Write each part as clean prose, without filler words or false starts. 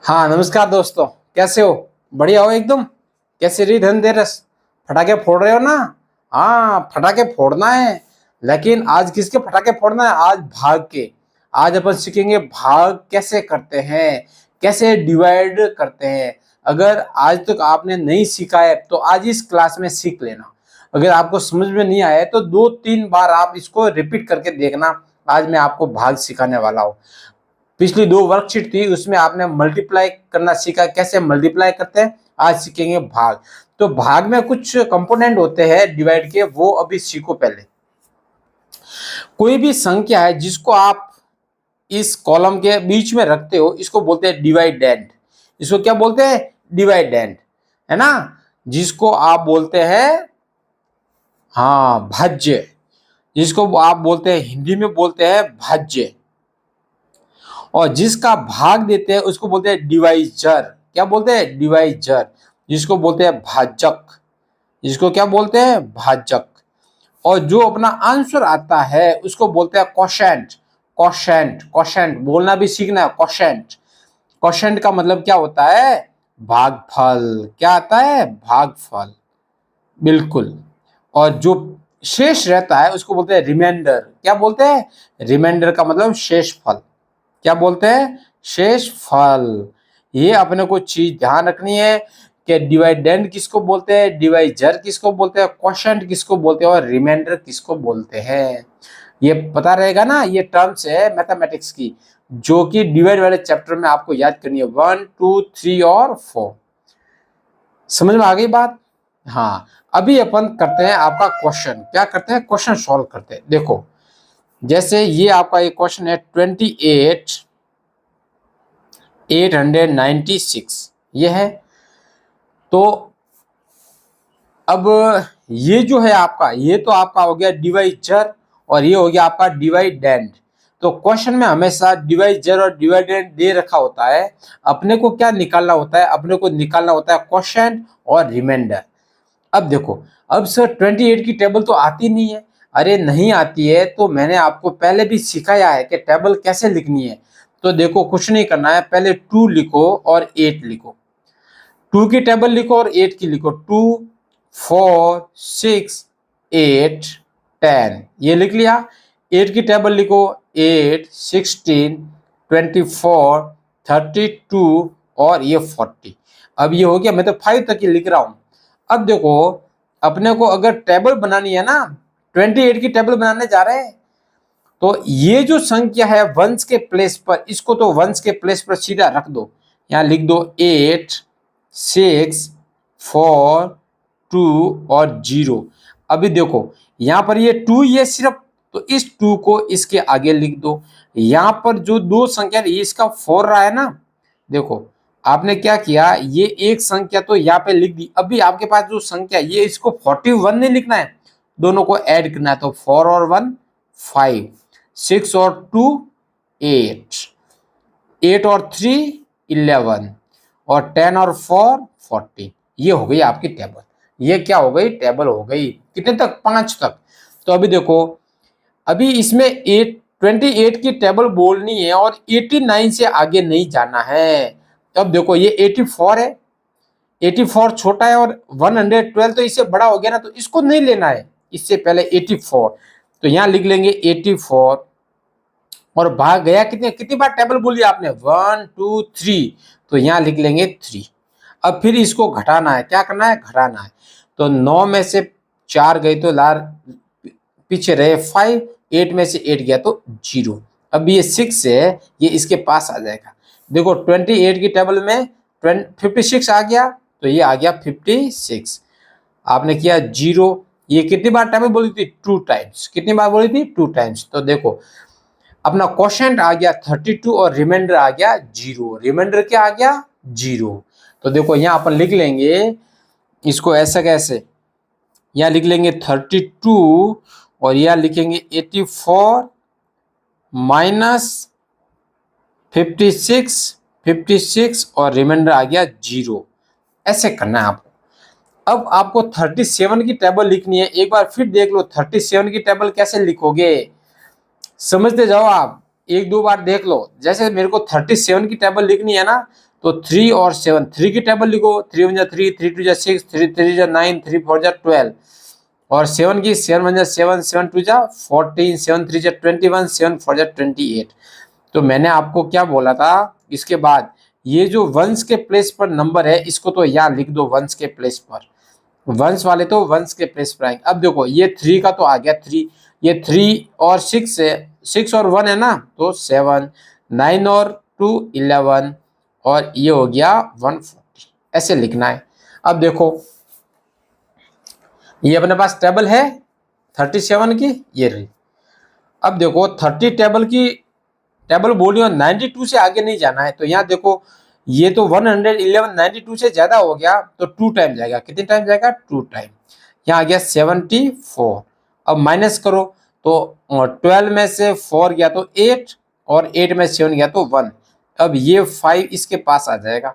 हाँ नमस्कार दोस्तों, कैसे हो? बढ़िया हो एकदम। कैसे रही धनतेरस? फटाके फोड़ रहे हो ना? हाँ, फटाके फोड़ना है। लेकिन आज किसके फटाके फोड़ना है? आज भाग के। आज अपन सीखेंगे भाग कैसे करते हैं, कैसे डिवाइड करते हैं। अगर आज तक आपने नहीं सीखा है तो आज इस क्लास में सीख लेना। अगर आपको समझ में नहीं आया तो 2-3 बार आप इसको रिपीट करके देखना। आज मैं आपको भाग सिखाने वाला हूँ। पिछली 2 वर्कशीट थी, उसमें आपने मल्टीप्लाई करना सीखा, कैसे मल्टीप्लाई करते हैं। आज सीखेंगे भाग। तो भाग में कुछ कंपोनेंट होते हैं डिवाइड के, वो अभी सीखो पहले। कोई भी संख्या है जिसको आप इस कॉलम के बीच में रखते हो, इसको बोलते हैं डिवाइडेंड। इसको क्या बोलते हैं? डिवाइडेंड, है ना? जिसको आप बोलते हैं, हाँ, भाज्य। जिसको आप बोलते हैं, हिंदी में बोलते हैं भाज्य। और जिसका भाग देते हैं उसको बोलते हैं डिवाइजर। क्या बोलते हैं? डिवाइजर। जिसको बोलते हैं भाजक। जिसको क्या बोलते हैं? भाजक। और जो अपना आंसर आता है उसको बोलते हैं क्वोशेंट। क्वोशेंट, क्वोशेंट बोलना भी सीखना है। क्वोशेंट, क्वोशेंट का मतलब क्या होता है? भागफल। क्या आता है? भागफल, बिल्कुल। और जो शेष रहता है उसको बोलते हैं रिमाइंडर। क्या बोलते हैं? रिमाइंडर का मतलब शेष फल। क्या बोलते हैं? शेष फल। ये अपने को चीज ध्यान रखनी है कि डिवाइडेंड किसको बोलते हैं, डिवाइजर किसको बोलते हैं, क्वोशेंट किसको बोलते हैं और रिमाइंडर किसको बोलते हैं। ये पता रहेगा ना। ये टर्म्स है मैथमेटिक्स की, जो कि डिवाइड वाले चैप्टर में आपको याद करनी है। 1, 2, 3 और 4। समझ में आ गई बात? हाँ, अभी अपन करते हैं आपका क्वेश्चन। क्या करते हैं? क्वेश्चन सॉल्व करते हैं। देखो, जैसे ये आपका एक क्वेश्चन है 28,896, ये है। तो अब ये जो है आपका, ये तो आपका हो गया डिवाइजर और ये हो गया आपका डिवाइडेंड। तो क्वेश्चन में हमेशा डिवाइजर और डिवाइडेंड दे रखा होता है। अपने को क्या निकालना होता है? अपने को निकालना होता है क्वोशेंट और रिमाइंडर। अब देखो, अब सर 28 की टेबल तो आती नहीं है। अरे नहीं आती है तो मैंने आपको पहले भी सिखाया है कि टेबल कैसे लिखनी है। तो देखो, कुछ नहीं करना है, पहले 2 लिखो और 8 लिखो। 2 की टेबल लिखो और 8 की लिखो। 2, 4, 6, 8, 10, ये लिख लिया। 8 की टेबल लिखो। 8, 16, 24, 32 और ये 40। अब ये हो गया, मैं तो 5 तक ही लिख रहा हूं। अब देखो, अपने को अगर टेबल बनानी है ना, 28 की टेबल बनाने जा रहे हैं, तो ये जो संख्या है वंस के प्लेस पर, इसको तो वंस के प्लेस पर सीधा रख दो। यहां लिख दो 8, 6, 4, 2 और 0। अभी देखो, यहां पर ये 2 ये सिर्फ, तो इस 2 को इसके आगे लिख दो। यहां पर जो दो संख्या है, इसका 4 रहा है ना। देखो, आपने क्या किया, ये एक संख्या तो यहाँ पे लिख दी। अभी आपके पास जो संख्या, ये इसको 41 नहीं लिखना है, दोनों को ऐड करना है। तो 4 और 1 5, 6 और 2 8, 8 और 3 11 और 10 और 4 40। ये हो गई आपकी टेबल। ये क्या हो गई? टेबल हो गई। कितने तक? 5 तक। तो अभी देखो, अभी इसमें 28 की टेबल बोलनी है और 89 से आगे नहीं जाना है। तब देखो, ये 84 है, 84 छोटा है और 112 तो इससे बड़ा हो गया ना, तो इसको नहीं लेना है। इससे पहले 84, तो यहां लिख लेंगे 84। और भाग गया कितने, कितनी बार टेबल बोली आपने? 1, 2, 3, तो यहां लिख लेंगे 3। अब फिर इसको घटाना है। क्या करना है? घटाना है। तो 9 में से 4 गई तो लार पीछे रहे 5, 8 में से 8 गया तो 0। अब ये 6 है, ये इसके पास आ जाएगा। देखो, 28 की टेबल में 56 आ गया, तो ये आ गया 56। आपने किया 0। ये कितनी बार टेबल बोली थी? 2 टाइम्स। कितनी बार बोली थी? 2 टाइम्स। तो देखो, अपना क्वोशेंट आ गया 32 और रिमाइंडर आ गया 0। रिमाइंडर क्या आ गया? 0। तो देखो, यहां अपन लिख लेंगे इसको ऐसा, कैसे? यहां लिख लेंगे 32 और यहां लिखेंगे 84 माइनस 56, 56 और रिमाइंडर आ गया 0। ऐसे करना है आपको। अब आपको 37 की टेबल लिखनी है। एक बार फिर देख लो, 37 की टेबल कैसे लिखोगे, समझते जाओ आप। एक दो बार देख लो। जैसे मेरे को 37 की टेबल लिखनी है ना, तो 3 और 7, 3 की टेबल लिखो, 3 1 3, 3 2 6, 3 3 9, 3 4 12, और 7 की 7 1 7, 7 2 14, 7 3 21, 7 4 28। तो मैंने आपको क्या बोला था, इसके बाद ये जो वंस के प्लेस पर नंबर है इसको तो यहाँ लिख दो, वंस के प्लेस पर, वंस वाले तो वंस के प्लेस पर आएंगे। अब देखो ये 3 का तो आ गया 3, ये 3 और 6 है, 6 और 1 है ना, तो 7, 9 और 2 11, और ये हो गया 140, ऐसे लिखना है। अब देखो ये अपने पास टेबल है 37 की, ये रही। अब देखो 30 टेबल की टेबल बोली और 92 से आगे नहीं जाना है, तो यहाँ देखो ये तो 111 92 से ज्यादा हो गया, तो 2 टाइम जाएगा। कितने टाइम जाएगा? 2 टाइम। यहाँ आ गया 74। अब माइनस करो, तो 12 में से 4 गया तो 8, और 8 में 7 गया तो 1। अब ये 5 इसके पास आ जाएगा,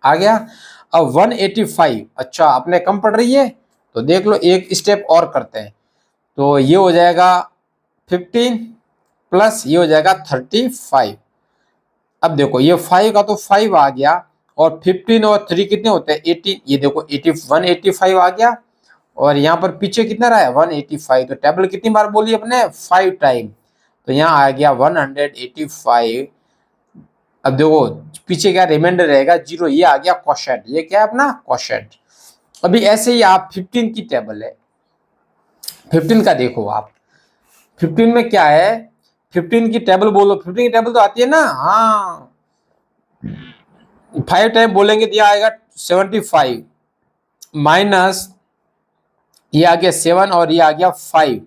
आ गया। अब 185, अच्छा अपने कम पड़ रही है, तो देख लो एक स्टेप और करते हैं, तो ये हो जाएगा 15 प्लस ये हो जाएगा 35। अब देखो ये 5 का तो 5 आ गया, और 15 और 3 कितने होते हैं? 18, ये देखो 185 आ गया, और यहाँ पर पीछे कितना रहा है? 185। तो टेबल कितनी बार बोली अपने? 5 टाइम, तो यहाँ आ गया 185। अब देखो पीछे क्या रिमाइंडर रहेगा? 0। ये आ गया क्वोशंट, ये क्या है अपना? क्वोशंट। अभी ऐसे ही आप 15 की टेबल है, 15 का देखो आप, 15 में क्या है? 15 की टेबल बोलो, 15 की टेबल तो आती है ना, हाँ 5 टाइम बोलेंगे तो यह आएगा 75, माइनस ये आ गया 7 और ये आ गया 5,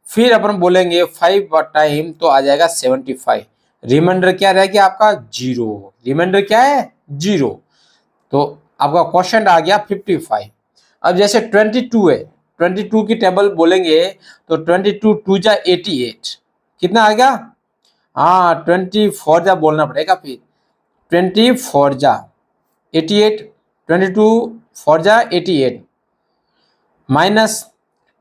फिर अपन बोलेंगे 5 टाइम तो आ जाएगा 75। रिमाइंडर क्या रह गया आपका? 0। रिमाइंडर क्या है? 0। तो आपका क्वेश्चन आ गया 55। अब जैसे 22 है, 22 की टेबल बोलेंगे तो 22 2 जा 88, कितना आ गया? हाँ 24 जा बोलना पड़ेगा, फिर 24 जा 88, 22 4 जा 88, माइनस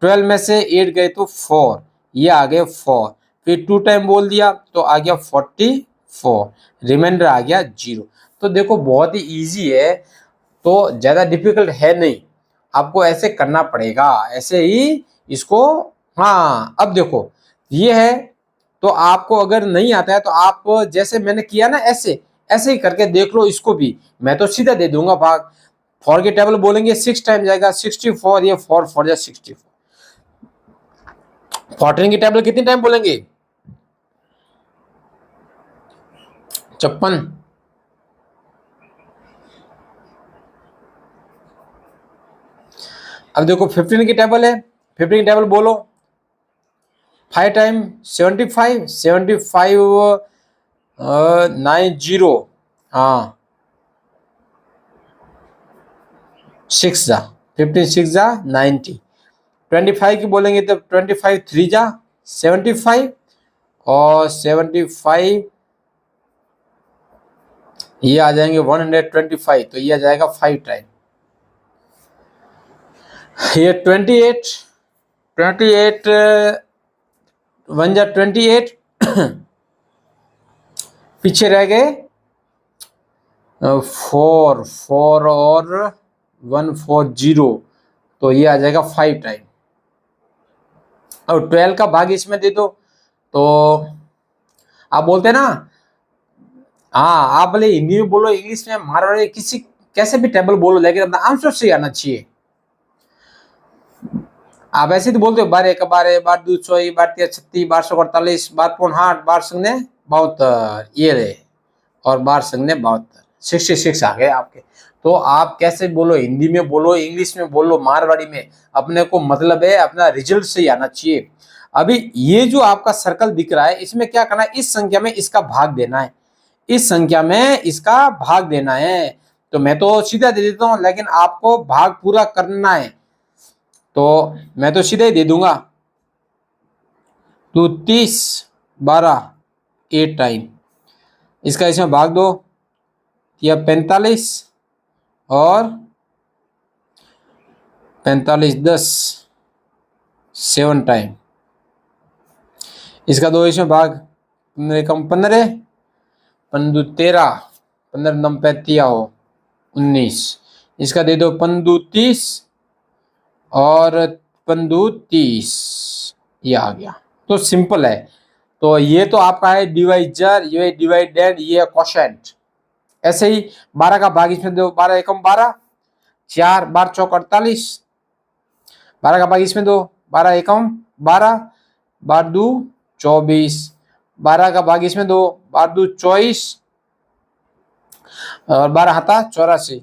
12 में से 8 गए तो 4, ये आ गए 4, फिर 2 टाइम बोल दिया तो आ गया 44, रिमाइंडर आ गया 0। तो देखो बहुत ही इजी है, तो ज़्यादा डिफिकल्ट है नहीं, आपको ऐसे करना पड़ेगा, ऐसे ही इसको। हाँ अब देखो ये है, तो आपको अगर नहीं आता है तो आप जैसे मैंने किया ना, ऐसे ऐसे ही करके देख लो इसको भी। मैं तो सीधा दे दूंगा भाग, 4 की टेबल बोलेंगे 6 टाइम जाएगा 64, ये 4 4 जा 64। 14 की टेबल कितनी टाइम बोलेंगे? 56। अब देखो 15 की टेबल है, 15 की टेबल बोलो 5 टाइम 75, 75 90, हाँ 6 जा 15 6 जा 90। 25 की बोलेंगे तो 25 3 जा 75, और 75 ये आ जाएंगे 125, तो ये आ जाएगा 5 टाइम। ये 28, 28 1 जा 28, पीछे रह गए 4 4 और 140, तो ये आ जाएगा 5 टाइम। और 12 का भाग इसमें दे दो, तो आप बोलते हैं ना, हाँ आप भले हिंदी में बोलो, इंग्लिश में, मारवाड़ी, किसी कैसे भी टेबल बोलो, लेकिन अपना आंसर सही आना चाहिए। आप ऐसे तो बोलते हो 12 1 12 12 2 6 12 3 36 12 48 12 5 12 संगने 72, ये रहे, और 12 संगने 72, 66 आ गए आपके। तो आप कैसे बोलो, हिंदी में बोलो, इंग्लिश में बोलो, मारवाड़ी में, अपने को मतलब है अपना रिजल्ट सही आना चाहिए। अभी ये जो आपका सर्कल दिख रहा है, इसमें क्या करना है? इस संख्या में इसका भाग देना है, इस संख्या में इसका भाग देना है। तो मैं तो सीधा दे देता हूं, लेकिन आपको भाग पूरा करना है, तो मैं तो सीधे ही दे दूंगा। तो 30 12 8 टाइम, इसका इसमें भाग दो, या 45 और 45 10 7 टाइम, इसका दो इसमें भाग, पंद्रह कम 15, 15 13, 15 नम 35 हो 19, इसका दे दो 15 30 और 15 30, ये आ गया। तो सिंपल है। तो ये तो आपका है डिवाइजर, ये डिवाइडेंड, ये क्वोशेंट। ऐसे ही 12 का भाग इसमें दो, 12 एकम 12, 4 12 चौक 48, 12 का भाग इसमें दो, 12 एकम 12, 12 दू 24, 12 का भाग इसमें दो, 12 दू 24 और 12 हाथा 84,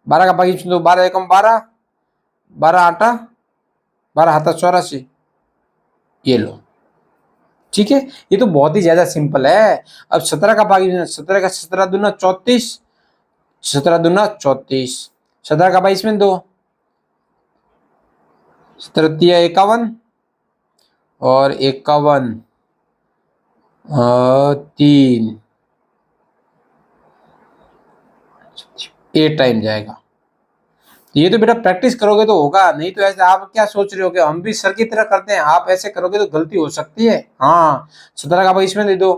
12 का भाग इसमें दो, 12 एकम 12, 12 आटा 12 हाथा 84, ये लो। ठीक है, ये तो बहुत ही ज्यादा सिंपल है। अब 17 का भाग 17 का 17 दूना 34, 17 दूना 34, 17 का भाग इसमें दो, 17 तिया 51 और 51 3, 8 टाइम जाएगा। ये तो बेटा प्रैक्टिस करोगे तो होगा, नहीं तो ऐसे आप क्या सोच रहे हो कि हम भी सर की तरह करते हैं, आप ऐसे करोगे तो गलती हो सकती है। हाँ, 17 का भाग इसमें दे दो,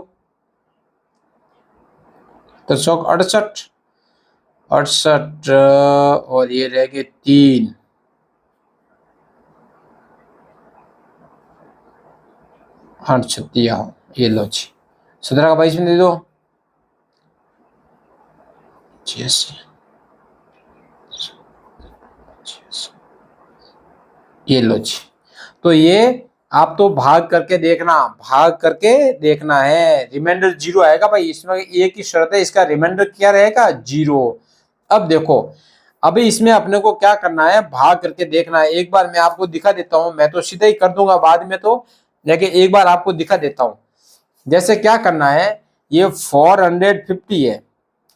तो 68 68 और ये रह गए 3, 8 छत्तिया, ये लो जी। 17 का भाग इसमें दे दो, 86, ये लो जी। तो ये आप तो भाग करके देखना, भाग करके देखना है। रिमाइंडर 0 आएगा भाई, इसमें एक ही शर्त है, इसका रिमाइंडर क्या रहेगा 0। अब देखो, अभी इसमें अपने को क्या करना है, भाग करके देखना है। एक बार मैं आपको दिखा देता हूं, मैं तो सीधा ही कर दूंगा बाद में तो, लेकिन एक बार आपको दिखा देता हूं। जैसे क्या करना है, ये 450 है,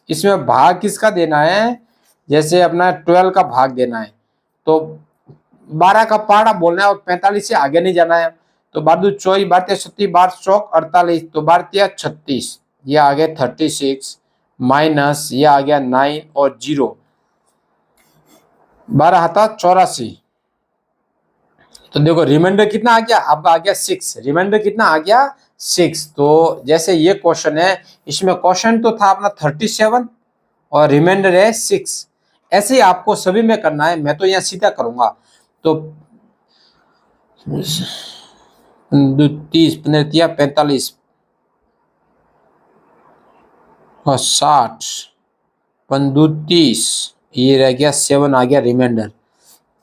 इसमें भाग किसका देना है, जैसे अपना 12 का भाग देना है, तो 12 का पाड़ा बोलना है और 45 से आगे नहीं जाना है। तो 12 24, 12 36, 12 चौक 48, तो 12 36, ये आ गया 36 माइनस ये आ गया 9 और 0, 12 हाथा 84। तो देखो रिमाइंडर कितना आ गया, आपका आ गया 6, रिमाइंडर कितना आ गया 6। तो जैसे ये क्वेश्चन है, इसमें क्वेश्चन तो था अपना 37 और रिमाइंडर है 6। ऐसे ही आपको सभी में करना है, मैं तो यहाँ सीधा करूंगा। तो 30 15 तिया 45 और 60 15 30, ये रह गया 7 आ गया रिमाइंडर।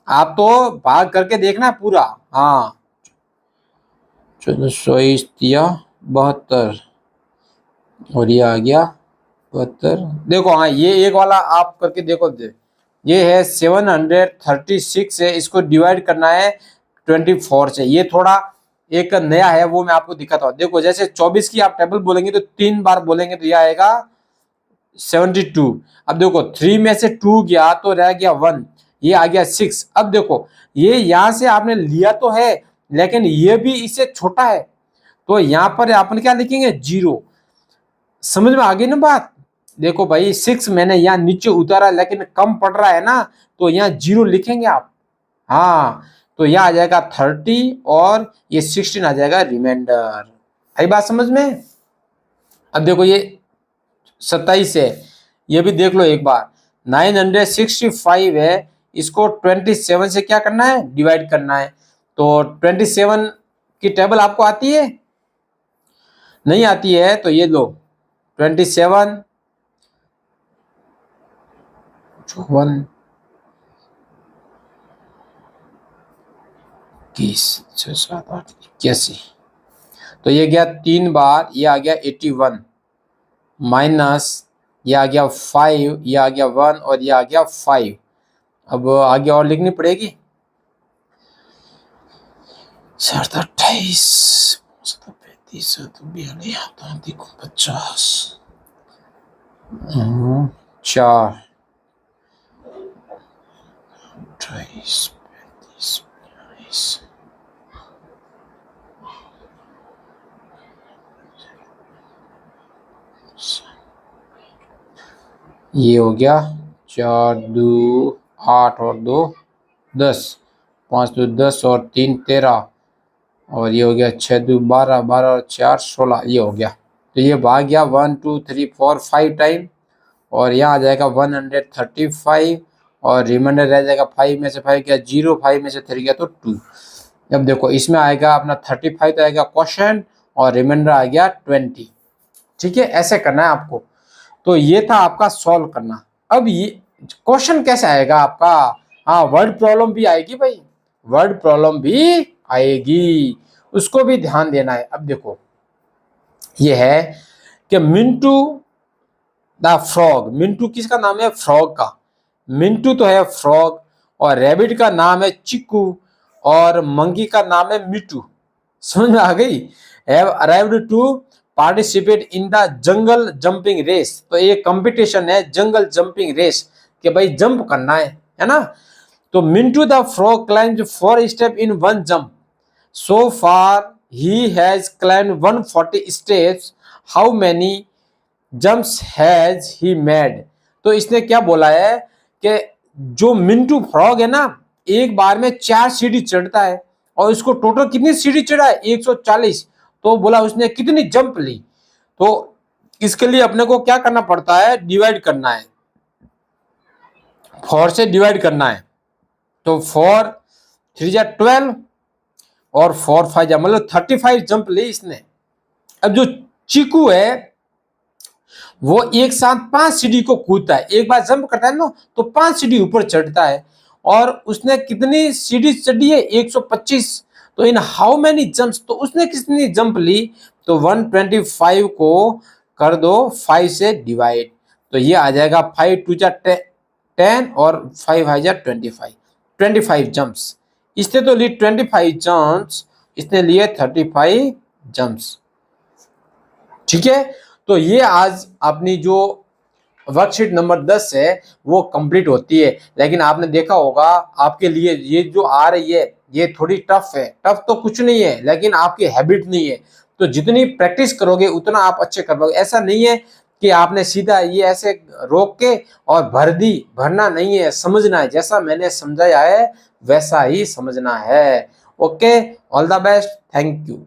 आप तो भाग करके देखना पूरा। हाँ, 14 तिया 72 और ये आ गया 72। देखो हाँ, ये एक वाला आप करके देखो, ये है 736 है, इसको डिवाइड करना है 24 से। ये थोड़ा एक नया है, वो मैं आपको दिखाता हूँ। देखो जैसे 24 की आप टेबल बोलेंगे तो 3 बार बोलेंगे तो यह आएगा 72। अब देखो 3 में से 2 गया तो रह गया 1, ये आ गया 6। अब देखो ये यहां से आपने लिया तो है, लेकिन ये भी इससे छोटा है, तो यहां पर अपन क्या लिखेंगे 0। समझ में आ गई ना बात। देखो भाई 6 मैंने यहाँ नीचे उतारा, लेकिन कम पड़ रहा है ना, तो यहाँ 0 लिखेंगे आप। हाँ, तो यहाँ आ जाएगा 30 और ये 16 आ जाएगा रिमाइंडर। आई बात समझ में। अब देखो ये 27 है, ये भी देख लो एक बार। 965 है, इसको 27 से क्या करना है, डिवाइड करना है। तो 27 की टेबल आपको आती है, नहीं आती है तो ये लो 27 54 21 6 7 8 81, तो ये गया 3 बार, ये आ गया 81 माइनस ये आ गया 5, ये आ गया 1 और ये आ गया 5। अब आगे और लिखनी पड़ेगी 28 35 42 50 4 28 35 42, ये हो गया 4 2 8 और 2 10, 5 2 10 और 3 13, और ये हो गया 6 2 12, 12 और 4 16, ये हो गया। तो ये भाग गया 1 2 3 4 5 टाइम, और यहाँ आ जाएगा 135, और रिमाइंडर रह जाएगा 5 में से 5 गया 0, 5 में से 3 गया तो 2। अब देखो इसमें आएगा अपना 35 तो आएगा क्वेश्चन, और रिमाइंडर आ गया 20। ठीक है, ऐसे करना है आपको। तो ये था आपका सॉल्व करना। अब ये क्वेश्चन कैसे आएगा आपका, हाँ वर्ड प्रॉब्लम भी आएगी भाई, वर्ड प्रॉब्लम भी आएगी, उसको भी ध्यान देना है। अब देखो ये है कि मिंटू द फ्रॉग, मिंटू किसका नाम है, फ्रॉग का, मिंटू तो है फ्रॉग, और रैबिट का नाम है चिक्कू, और मंकी का नाम है मिटू। समझ में आ गई। Have arrived to participate in the jungle jumping race, तो ये कंपटीशन है जंगल जंपिंग रेस, कि भाई जंप करना है ना। तो Mintu the frog climbed 4 step in 1 jump, so far he has climbed 140 steps, how many jumps has he made. तो इसने क्या बोला है कि जो मिंटू फ्रॉग है ना, एक बार में 4 सीढ़ी चढ़ता है, और उसको टोटल कितनी सीढ़ी चढ़ा है 140। तो बोला उसने कितनी जंप ली। तो इसके लिए अपने को क्या करना पड़ता है, डिवाइड करना है, 4 से डिवाइड करना है। तो 4 3 जा 12, और 4 5 जा मतलब 35 जंप ली इसने। अब जो चीकू है वो एक साथ 5 सीढ़ी को कूदता है, एक बार जंप करता है ना तो 5 सीढ़ी ऊपर चढ़ता है, और उसने कितनी सीढ़ी चढ़ी है 125। तो इन हाउ मेनी जंप्स, तो उसने कितनी जंप ली, तो 125 को कर दो 5 से डिवाइड, तो ये आ जाएगा 5 2 जा 10, और 5 5 जा 25, 25 जंप्स। इसने तो ली 25 जंप्स, इसने लिए 35 जंप्स। ठीक है, तो ये आज अपनी जो वर्कशीट नंबर 10 है वो कंप्लीट होती है। लेकिन आपने देखा होगा आपके लिए ये जो आ रही है ये थोड़ी टफ है, टफ तो कुछ नहीं है लेकिन आपकी हैबिट नहीं है। तो जितनी प्रैक्टिस करोगे उतना आप अच्छे कर पाओगे। ऐसा नहीं है कि आपने सीधा ये ऐसे रोक के और भर दी, भरना नहीं है, समझना है, जैसा मैंने समझाया है वैसा ही समझना है। Okay, all the best, thank you.